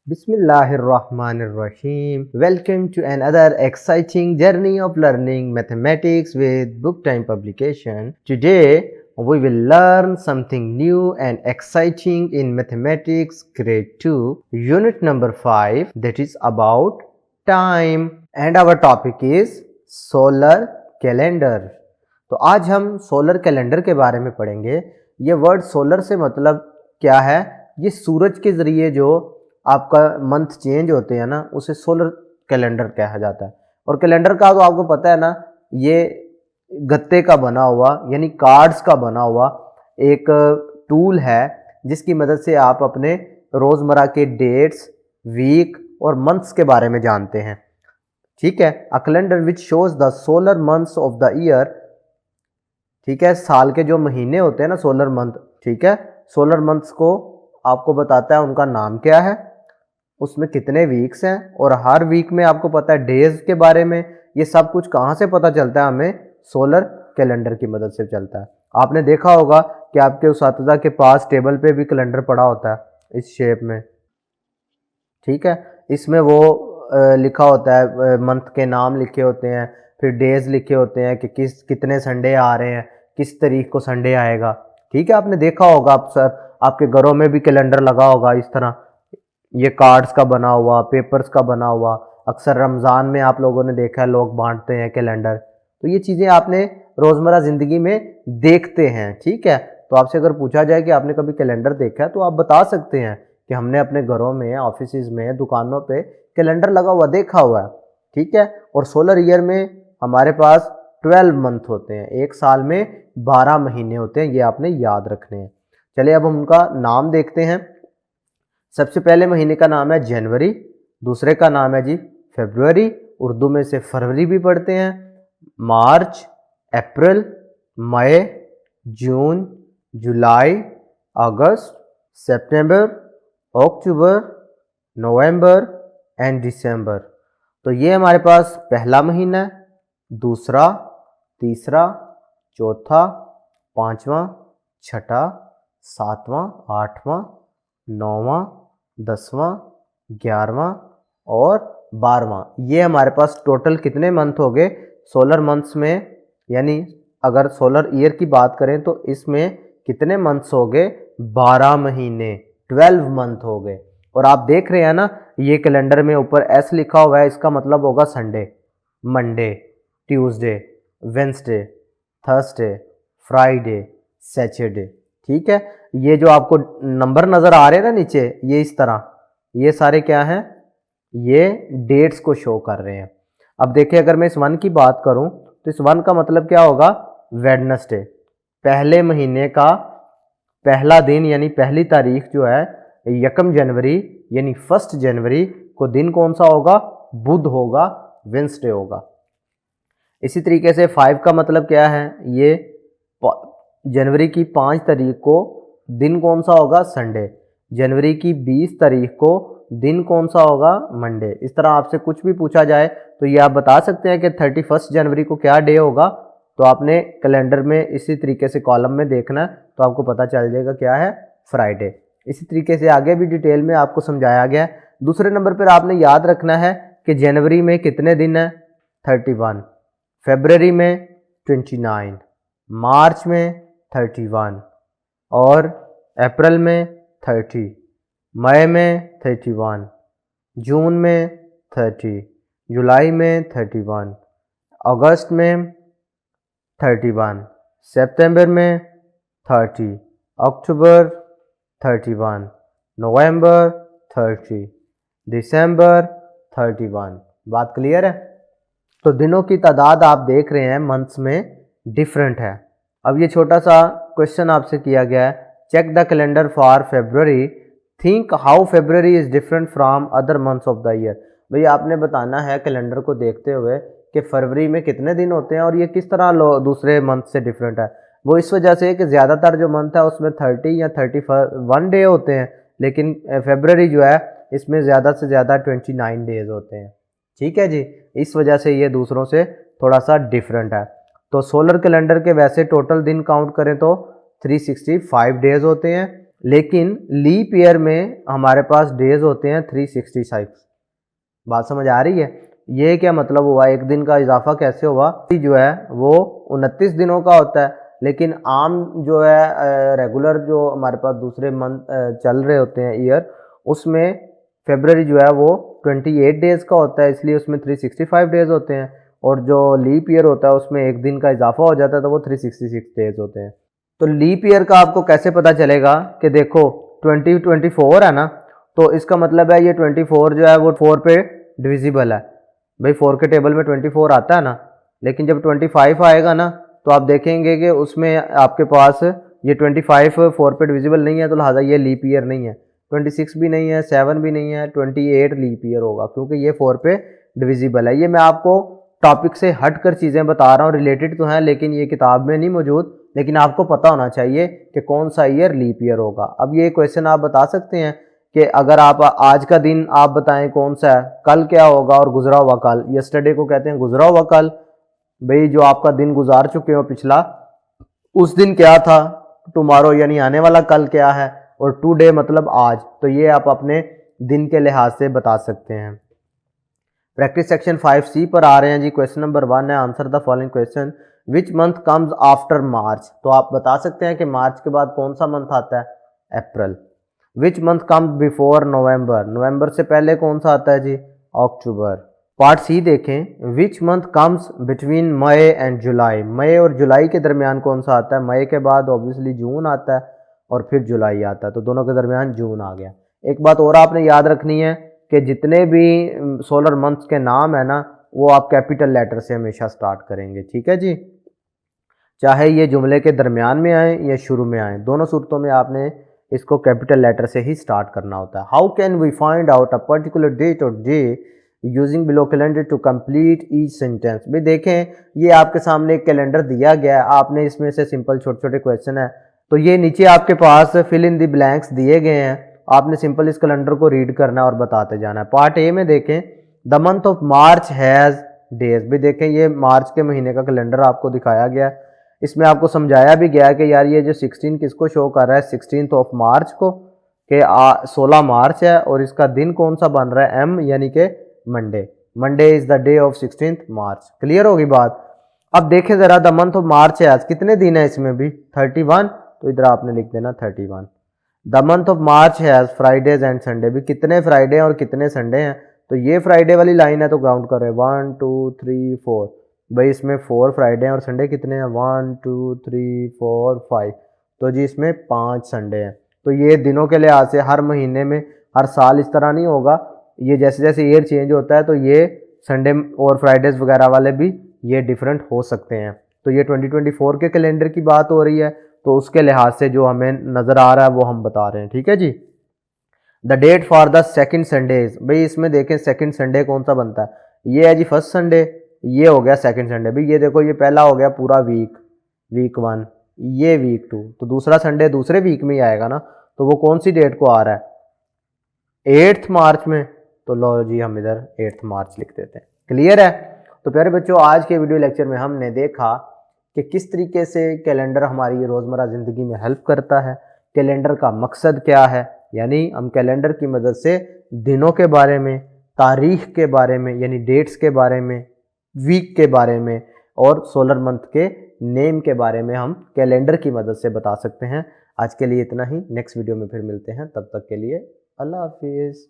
Bismillahirrahmanirrahim. Welcome to another exciting journey of learning mathematics with Book Time publication. Today we will learn something new and exciting in mathematics grade 2 unit number 5, that is about time, and our topic is solar calendar. तो आज हम solar calendar के बारे में पढ़ेंगे। ये word solar से मतलब क्या है? ये सूरज के ज़रिए जो आपका मंथ चेंज होते हैं ना, उसे सोलर कैलेंडर कहा जाता है। और कैलेंडर का तो आपको पता है ना, ये गत्ते का बना हुआ यानी कार्ड्स का बना हुआ एक टूल है जिसकी मदद से आप अपने रोज़मर्रा के डेट्स, वीक और मंथ्स के बारे में जानते हैं। ठीक है, a calendar which shows the solar months of the year. ठीक है, साल के जो महीने होते हैं ना, सोलर मंथ। ठीक है, सोलर मंथ्स को आपको बताता है उनका नाम क्या है, उसमें कितने वीक्स हैं, और हर वीक में आपको पता है डेज के बारे में। ये सब कुछ कहाँ से पता चलता है? हमें सोलर कैलेंडर की मदद से चलता है। आपने देखा होगा कि आपके उस्तादा के पास टेबल पे भी कैलेंडर पड़ा होता है इस शेप में। ठीक है, इसमें वो लिखा होता है, मंथ के नाम लिखे होते हैं, फिर डेज लिखे होते हैं कि कितने संडे आ रहे हैं, किस तारीख को संडे आएगा। ठीक है, आपने देखा होगा, आप सर आपके घरों में भी कैलेंडर लगा होगा इस तरह, ये कार्ड्स का बना हुआ, पेपर्स का बना हुआ। अक्सर रमज़ान में आप लोगों ने देखा है लोग बांटते हैं कैलेंडर। तो ये चीज़ें आपने रोज़मर्रा ज़िंदगी में देखते हैं। ठीक है, तो आपसे अगर पूछा जाए कि आपने कभी कैलेंडर देखा है, तो आप बता सकते हैं कि हमने अपने घरों में, ऑफिस में, दुकानों पे कैलेंडर लगा हुआ देखा हुआ है। ठीक है, और सोलर ईयर में हमारे पास 12 मंथ होते हैं, एक साल में 12 महीने होते हैं, ये आपने याद रखने हैं। चलिए अब हम उनका नाम देखते हैं। सबसे पहले महीने का नाम है जनवरी, दूसरे का नाम है जी फरवरी, उर्दू में से फरवरी भी पढ़ते हैं। मार्च, अप्रैल, मई, जून, जुलाई, अगस्त, सितंबर, अक्टूबर, नवंबर एंड दिसंबर। तो ये हमारे पास पहला महीना है, दूसरा, तीसरा, चौथा, पांचवा, छठा, सातवां, आठवां, नौवां, 10वां, 11वां और 12वां। ये हमारे पास टोटल कितने मंथ हो गए सोलर मंथ्स में? यानी अगर सोलर ईयर की बात करें तो इसमें कितने मंथ्स हो गए? 12 महीने, 12 मंथ हो गए। और आप देख रहे हैं ना, ये कैलेंडर में ऊपर एस लिखा हुआ है, इसका मतलब होगा Sunday, Monday, Tuesday, Wednesday, Thursday, Friday, Saturday. ठीक है, ये जो आपको नंबर नज़र आ रहे हैं ना नीचे, ये इस तरह, ये सारे क्या हैं? ये डेट्स को शो कर रहे हैं। अब देखिए, अगर मैं इस 1 की बात करूं तो इस 1 का मतलब क्या होगा? वेडनेसडे। पहले महीने का पहला दिन यानी पहली तारीख जो है, 1 जनवरी यानी 1 जनवरी को दिन कौन सा होगा? बुध होगा, वेंसडे होगा। इसी तरीके से 5 का मतलब क्या है? ये जनवरी की 5 तारीख को दिन कौन सा होगा? संडे। जनवरी की 20 तारीख को दिन कौन सा होगा? मंडे। इस तरह आपसे कुछ भी पूछा जाए तो ये आप बता सकते हैं कि 31 जनवरी को क्या डे होगा। तो आपने कैलेंडर में इसी तरीके से कॉलम में देखना है, तो आपको पता चल जाएगा क्या है? फ्राइडे। इसी तरीके से आगे भी डिटेल में आपको समझाया गया है। दूसरे नंबर पर आपने याद रखना है कि जनवरी में कितने दिन हैं? 31, फरवरी में 29, मार्च में 31 और अप्रैल में 30, मई में 31, जून में 30, जुलाई में 31, अगस्त में 31, सितंबर में 30, अक्टूबर 31, नवंबर 30, दिसंबर 31। बात क्लियर है? तो दिनों की तादाद आप देख रहे हैं मंथ्स में डिफरेंट है। अब ये छोटा सा क्वेश्चन आपसे किया गया है, check the calendar for February, think how February is different from other months of the year. भाई आपने बताना है कैलेंडर को देखते हुए कि फरवरी में कितने दिन होते हैं और ये किस तरह दूसरे मंथ से डिफरेंट है। वो इस वजह से कि ज़्यादातर जो मंथ है उसमें 30 या 31 डे होते हैं, लेकिन फरवरी जो है इसमें ज़्यादा से ज़्यादा 29 डेज होते हैं। ठीक है जी, इस वजह से ये दूसरों से थोड़ा सा डिफरेंट है। तो सोलर कैलेंडर के वैसे टोटल दिन काउंट करें तो 365 डेज होते हैं, लेकिन लीप ईयर में हमारे पास डेज होते हैं 366। बात समझ आ रही है? ये क्या मतलब हुआ, एक दिन का इजाफा कैसे हुआ? जो है वो 29 दिनों का होता है, लेकिन आम जो है रेगुलर जो हमारे पास दूसरे मंथ चल रहे होते हैं ईयर, उसमें फरवरी जो है वो 28 डेज का होता है, इसलिए उसमें 365 डेज होते हैं। और जो लीप ईयर होता है उसमें एक दिन का इजाफा हो जाता है, तो वो 366 डेज होते हैं। तो लीप ईयर का आपको कैसे पता चलेगा कि देखो 2024 है ना, तो इसका मतलब है ये 24 जो है वो 4 पे डिविजिबल है। भाई 4 के टेबल में 24 आता है ना, लेकिन जब 25 आएगा ना तो आप देखेंगे कि उसमें आपके पास ये 25 4 पे डिविजिबल नहीं है, तो लिहाजा ये लीप ईयर नहीं है। 26 भी नहीं है, 7 भी नहीं है, 28 लीप ईयर होगा, क्योंकि ये 4 पे डिविजिबल है। ये मैं आपको टॉपिक से हट कर चीज़ें बता रहा हूँ, रिलेटेड तो हैं लेकिन ये किताब में नहीं मौजूद, लेकिन आपको पता होना चाहिए कि कौन सा ईयर लीप ईयर होगा। अब ये क्वेश्चन आप बता सकते हैं कि अगर आप आज का दिन आप बताएं कौन सा है, कल क्या होगा, और गुजरा हुआ कल, यस्टरडे को कहते हैं गुजरा हुआ कल। भाई जो आपका दिन गुजार चुके हो पिछला, उस दिन क्या था, टुमारो यानी आने वाला कल क्या है, और टुडे मतलब आज। तो ये आप अपने दिन के लिहाज से बता सकते हैं। प्रैक्टिस सेक्शन 5C पर आ रहे हैं जी। क्वेश्चन नंबर 1 है, answer the following question, which month comes after March. तो आप बता सकते हैं कि मार्च के बाद कौन सा मंथ आता है, अप्रैल। विच मंथ कम्स बिफोर नवंबर, नवंबर से पहले कौन सा आता है जी, अक्टूबर। पार्ट सी देखें, which month comes between May and July, मई और जुलाई के दरमियान कौन सा आता है। मई के बाद ऑब्वियसली जून आता है और फिर जुलाई आता है, तो दोनों के दरमियान जून आ गया। एक बात और आपने याद रखनी है कि जितने भी सोलर मंथ्स के नाम है ना, वो आप कैपिटल लेटर से हमेशा स्टार्ट करेंगे, ठीक है जी। चाहे ये जुमले के दरमियान में आए या शुरू में आए, दोनों सूरतों में आपने इसको कैपिटल लेटर से ही स्टार्ट करना होता है। How can we find out a particular date और day using below calendar to complete each sentence. भाई देखें, ये आपके सामने एक कैलेंडर दिया गया है, आपने इसमें से सिंपल छोटे छोटे क्वेश्चन है, तो ये नीचे आपके पास फिल इन द ब्लैंक्स दिए गए हैं, आपने सिंपल इस कैलेंडर को रीड करना है और बताते जाना है। पार्ट ए में देखें, the month of March has days. भी देखें, ये मार्च के महीने का कैलेंडर आपको दिखाया गया है, इसमें आपको समझाया भी गया है कि यार ये जो 16 किसको शो कर रहा है, 16th ऑफ मार्च को, कि 16 मार्च है, और इसका दिन कौन सा बन रहा है, एम यानी कि Monday. Monday is the day of 16th March. Clear होगी बात। अब देखें जरा, द मंथ ऑफ मार्च है, आज कितने दिन है इसमें भी, 31, तो इधर आपने लिख देना 31। द मंथ ऑफ मार्च है फ्राइडेज एंड संडे, भी कितने फ्राइडे और कितने संडे हैं, तो ये फ्राइडे वाली लाइन है तो काउंट कर रहे हैं 1 2 3 4। भाई इसमें 4 फ्राइडे हैं और संडे कितने हैं, 1 2 3 4 5, तो जी इसमें 5 संडे हैं। तो ये दिनों के लिहाज से हर महीने में, हर साल इस तरह नहीं होगा, ये जैसे जैसे ईयर चेंज होता है तो ये संडे और फ्राइडेज वगैरह वाले भी ये डिफरेंट हो सकते हैं। तो ये 2024 के कैलेंडर की बात हो रही है, तो उसके लिहाज से जो हमें नज़र आ रहा है वो हम बता रहे हैं, ठीक है जी। The date for the second Sundays, भाई इसमें देखें सेकंड संडे कौन सा बनता है, ये है जी फर्स्ट संडे, ये हो गया सेकंड संडे। भाई ये देखो, ये पहला हो गया पूरा वीक, वीक 1, ये वीक 2, तो दूसरा संडे दूसरे वीक में ही आएगा ना, तो वो कौन सी डेट को आ रहा है, 8th मार्च में। तो लो जी हम इधर 8th मार्च लिख देते हैं। क्लियर है। तो प्यारे बच्चों, आज के वीडियो लेक्चर में हमने देखा कि किस तरीके से कैलेंडर हमारी रोज़मर्रा ज़िंदगी में हेल्प करता है, कैलेंडर का मकसद क्या है, यानी हम कैलेंडर की मदद से दिनों के बारे में, तारीख के बारे में यानी डेट्स के बारे में, वीक के बारे में और सोलर मंथ के नेम के बारे में हम कैलेंडर की मदद से बता सकते हैं। आज के लिए इतना ही, नेक्स्ट वीडियो में फिर मिलते हैं, तब तक के लिए अल्लाह हाफिज़।